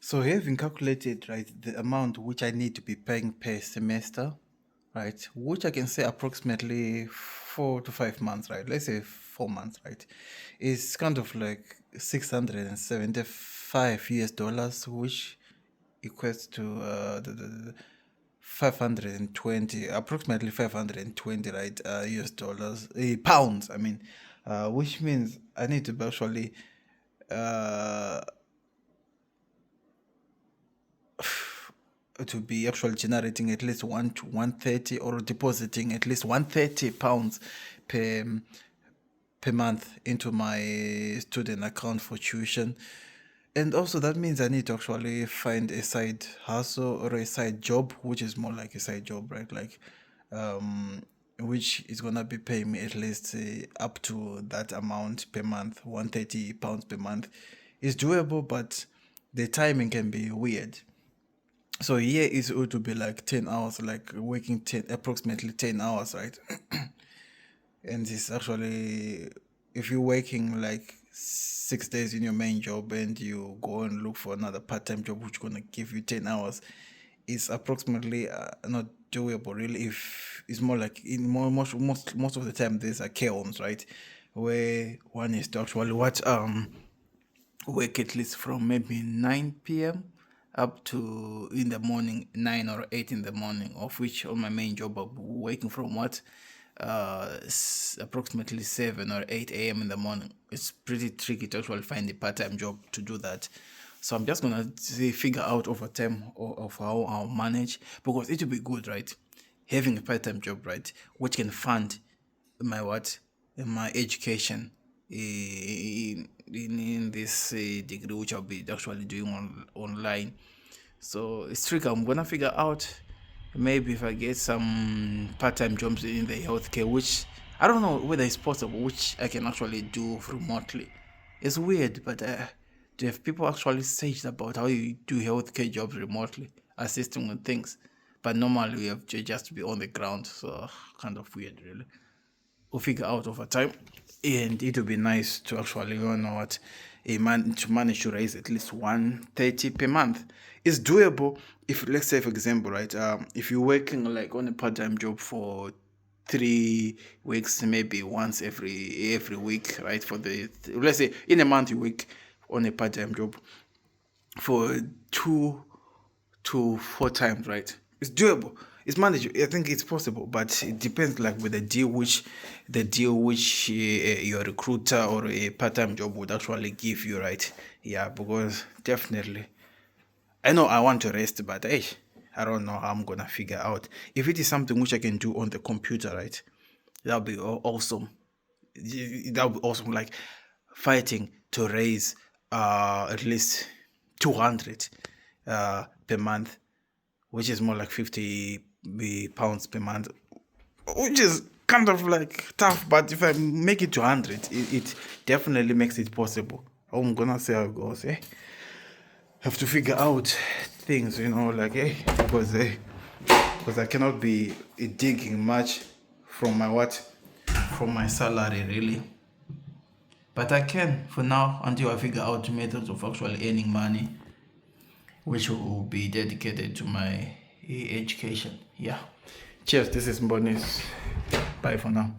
So having calculated, right, the amount which I need to be paying per semester, right, which I can say approximately 4 to 5 months, right, let's say 4 months, right, is kind of like 675 US dollars, which equates to 520, approximately 520, right, US dollars, pounds, I mean, which means I need to actually uh, to be actually generating at least 1 to 130, or depositing at least 130 pounds per per month into my student account for tuition. And also that means I need to actually find a side hustle or a side job, which is more like a side job, right? Like, which is gonna be paying me at least up to that amount per month. 130 pounds per month is doable, but the timing can be weird. So here is going to be like 10 hours, like working 10, approximately 10 hours, right? And it's actually, if you're working like 6 days in your main job and you go and look for another part-time job which gonna give you 10 hours, it's approximately not doable really. If it's more like in most of the time there's a care homes, right, where one is to actually work at least from maybe 9 p.m. up to in the morning, 9 or 8 in the morning, of which on my main job I'll be working from approximately 7 or 8 a.m. in the morning. It's pretty tricky to actually find a part-time job to do that. So I'm just gonna figure out over time of how I'll manage, because it will be good, right? Having a part-time job, right, which can fund my my education in this degree which I'll be actually doing online. So it's tricky. I'm gonna figure out maybe if I get some part-time jobs in the healthcare, which I don't know whether it's possible, which I can actually do remotely. It's weird, but do you have people actually searched about how you do healthcare jobs remotely, assisting with things? But normally we have to just be on the ground, so kind of weird, really. We'll figure out over time, and it will be nice to actually, you know what, a man to manage to raise at least 130 per month. It's doable if, let's say, for example, right, if you're working like on a part-time job for 3 weeks, maybe once every week, right, for the, let's say in a month you work on a part-time job for 2 to 4 times, right? It's doable. It's manageable. I think it's possible, but it depends, like with the deal which your recruiter or a part-time job would actually give you, right? Yeah, because definitely, I know I want to rest, but hey, I don't know how I'm gonna figure out. If it is something which I can do on the computer, right? That'll be awesome. That'll be awesome. Like fighting to raise at least 200 per month, which is more like 50 pounds per month, which is kind of like tough. But if I make it to 100, it definitely makes it possible. I'm gonna say how it goes. Have to figure out things, like because I cannot be digging much from my salary, really. But I can for now until I figure out methods of actually earning money, which will be dedicated to my education. Yeah. Cheers. This is Mbonis. Bye for now.